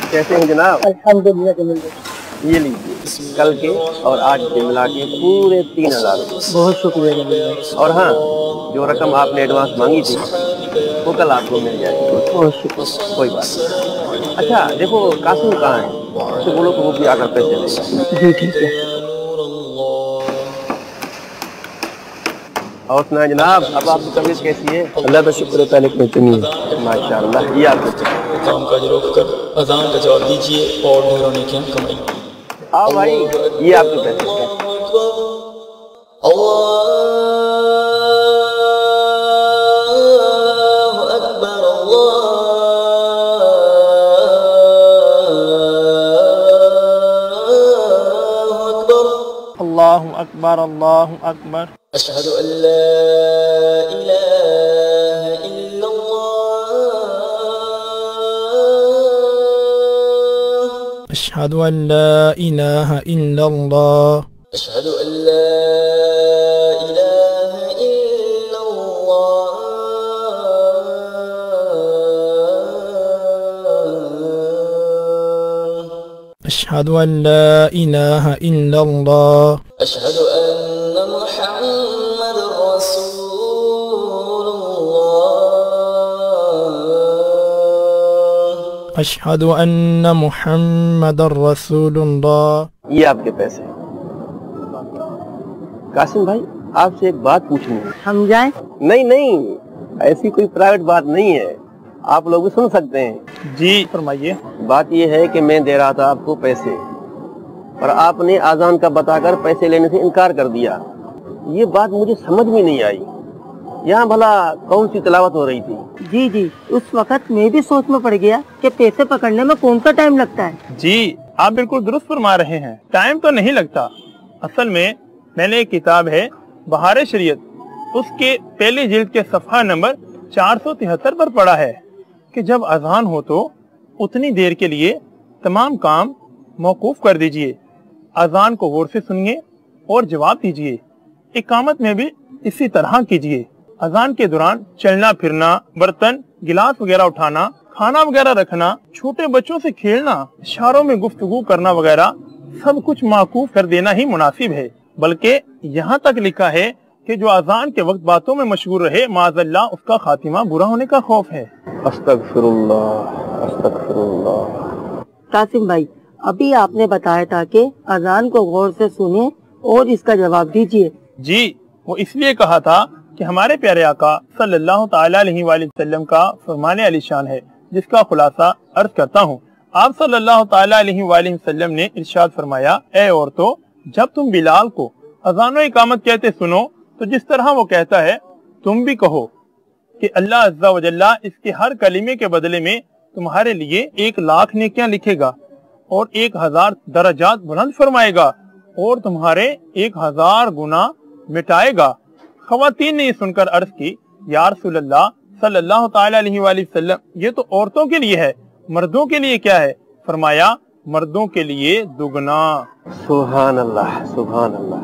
कैसे हैं जनाब? अल्हम्दुलिल्लाह जमील भाई। ये लीजिए, कल के और आज के मिला के पूरे 3000 रुपये। बहुत शुक्रिया जमील भाई। और हाँ, जो रकम आपने एडवांस मांगी थी वो कल आपको मिल जाएगी। बहुत शुक्रिया। कोई बात नहीं। अच्छा देखो, कासिम कहाँ है? उससे बोलो कि वो भी आकर पैसे ले। जी ठीक है। और सुनाए जनाब, अब आपकी तबीयत कैसी है? अल्लाह का शुक्र है, पहले इतनी है। माशाअल्लाह। ये आपको काम काज रोक कर अज़ान का जवाब दीजिए और ढेरों नेकियां कमाइए। आओ भाई, ये आपके पैसे। अल्लाहु अकबर, अल्लाहु अकबर। अशहदु अल्ला इलाहा इल्लल्लाह, अशहदु अल्ला इलाहा इल्लल्लाह, अशहदु अल्ला इलाहा इल्लल्लाह, अशहदु अल्ला इलाहा इल्लल्लाह, अशहदु अन्ना मुहम्मदुर रसूलुल्लाह, अशहदु अन्ना मुहम्मदर रसूलुल्लाह। ये आपके पैसे। कासिम भाई, आपसे एक बात पूछनी है। हम जाएं? नहीं नहीं, ऐसी कोई प्राइवेट बात नहीं है, आप लोग भी सुन सकते हैं। जी फरमाइए। बात ये है कि मैं दे रहा था आपको पैसे और आपने आजान का बताकर पैसे लेने से इनकार कर दिया। ये बात मुझे समझ में नहीं आई। यहाँ भला कौन सी तिलावत हो रही थी? जी जी, उस वक्त मैं भी सोच में पड़ गया कि पैसे पकड़ने में कौन सा टाइम लगता है। जी आप बिल्कुल दुरुस्त फरमा रहे हैं, टाइम तो नहीं लगता। असल में मैंने एक किताब है बहार शरीयत, उसके पहले जिल्द के सफ़हा नंबर 473 पर पढ़ा है कि जब अजान हो तो उतनी देर के लिए तमाम काम मौकूफ कर दीजिए, अजान को गौर से सुनिए और जवाब दीजिए। इकामत में भी इसी तरह कीजिए। अजान के दौरान चलना फिरना, बर्तन गिलास वगैरह उठाना, खाना वगैरह रखना, छोटे बच्चों से खेलना, इशारों में गुफ्तगू करना वगैरह सब कुछ माकूफ कर देना ही मुनासिब है। बल्कि यहाँ तक लिखा है कि जो अजान के वक्त बातों में मशगूल रहे, माज़अल्लाह उसका खातिमा बुरा होने का खौफ है। अस्तगफिरुल्लाह, अस्तगफिरुल्लाह। कासिम भाई, अभी आपने बताया था कि अजान को गौर से सुनिए और इसका जवाब दीजिए। जी, वो इसलिए कहा था कि हमारे प्यारे आका सल्लल्लाहु ताला अलैहि वसल्लम का फरमान आलीशान है, जिसका खुलासा अर्ज करता हूँ। आप सल्लल्लाहु ताला अलैहि वसल्लम ने इरशाद फरमाया, ए औरतों, जब तुम बिलाल को अजान व इकामत कहते सुनो तो जिस तरह वो कहता है तुम भी कहो कि अल्लाह अज़्ज़ा व जल्ला इसके हर कलीमे के बदले में तुम्हारे लिए 1,00,000 नेकियां लिखेगा और 1,000 दर्जात बुलंद फरमाएगा और तुम्हारे 1,000 गुनाह मिटाएगा। ख़वातीन ने सुनकर अर्ज की, या रसूलल्लाह सल्लल्लाहु ताला अलैहि वसल्लम, ये तो औरतों के लिए है, मर्दों के लिए क्या है? फरमाया, मर्दों के लिए दुगना। सुभान अल्लाह, सुभान अल्लाह।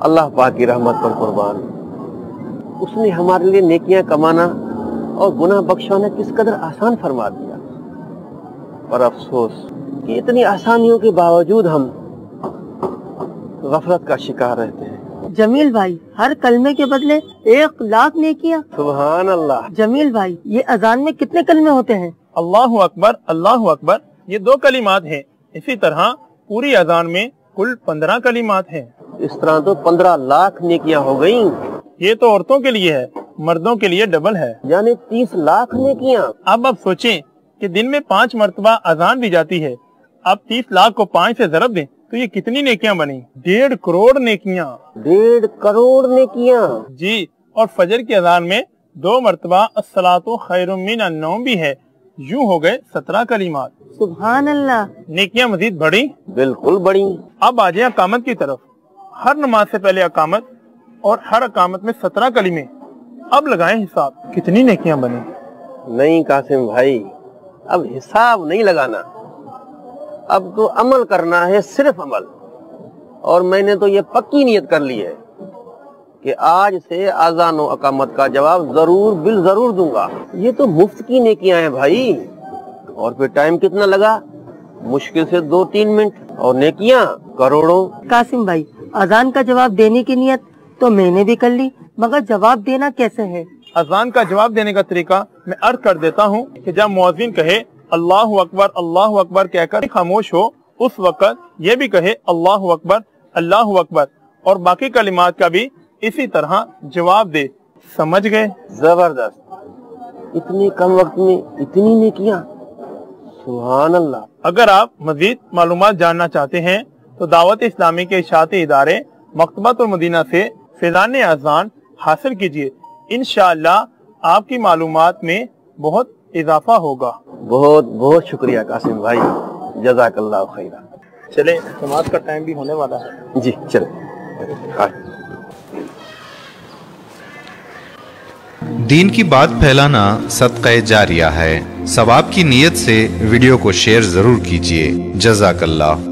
अल्लाह पाक की रहमत पर कुर्बान। उसने हमारे लिए नेकियां कमाना और गुनाह बख्शाना किस कदर आसान फरमा दिया। पर अफसोस कि इतनी आसानियों के बावजूद हम गफलत का शिकार रहते हैं। जमील भाई, हर कलमे के बदले 1,00,000 नेकियां। सुभान अल्लाह। जमील भाई, ये अजान में कितने कलमे होते हैं? अल्लाहु अकबर, अल्लाहु अकबर, ये 2 कलिमात हैं। इसी तरह पूरी अजान में कुल 15 कलिमात हैं। इस तरह तो 15,00,000 नेकियां हो गयी। ये तो औरतों के लिए है, मर्दों के लिए डबल है, यानी 30,00,000 नेकियां। अब आप सोचें कि दिन में 5 मरतबा अजान दी जाती है। अब 30,00,000 को 5 से ज़रब दें तो ये कितनी नेकियां बनी? 1.5 करोड़ नेकियां। 1.5 करोड़ नेकियां। जी, और फजर की अजान में 2 मरतबा अस्सलातु खैरुम मिनन नौम भी है। यूं हो गए 17 कलिमात। सुभान अल्लाह। नेकियां मजीद बढ़ी? बिल्कुल बढ़ी। अब आ जाए अकामत की तरफ। हर नमाज से पहले अकामत और हर अकामत में 17 कलीमे। अब लगाएं हिसाब, कितनी नेकियां बनी? नहीं कासिम भाई, अब हिसाब नहीं लगाना, अब तो अमल करना है, सिर्फ अमल। और मैंने तो ये पक्की नियत कर ली है कि आज से आज़ान और अकामत का जवाब जरूर बिल जरूर दूंगा। ये तो मुफ्त की नेकियां हैं भाई। और फिर टाइम कितना लगा? मुश्किल से 2-3 मिनट और नेकियां करोड़ों। कासिम भाई, अजान का जवाब देने की नियत तो मैंने भी कर ली, मगर जवाब देना कैसे है? अजान का जवाब देने का तरीका मैं अर्ज कर देता हूँ कि जब मुअज्जिन कहे अल्लाहु अकबर कहकर खामोश हो, उस वक्त ये भी कहे अल्लाहु अकबर और बाकी कलिमात का भी इसी तरह जवाब दे। समझ गए? जबरदस्त। इतने कम वक्त में इतनी नेकियां, सुभान अल्लाह। अगर आप मजीद मालूमात जानना चाहते हैं तो दावत इस्लामी के इशाअती इदारे मकतबतुल मदीना से फैज़ान अज़ान हासिल कीजिए। इंशाअल्लाह आपकी मालूमात में बहुत इजाफा होगा। बहुत बहुत शुक्रिया कासिम भाई, जज़ाकल्लाह खैरा। चले, नमाज का टाइम भी होने वाला है। जी चले। दीन की बात फैलाना सदक़े जारिया है। सवाब की नीयत से वीडियो को शेयर जरूर कीजिए। जज़ाकल्लाह।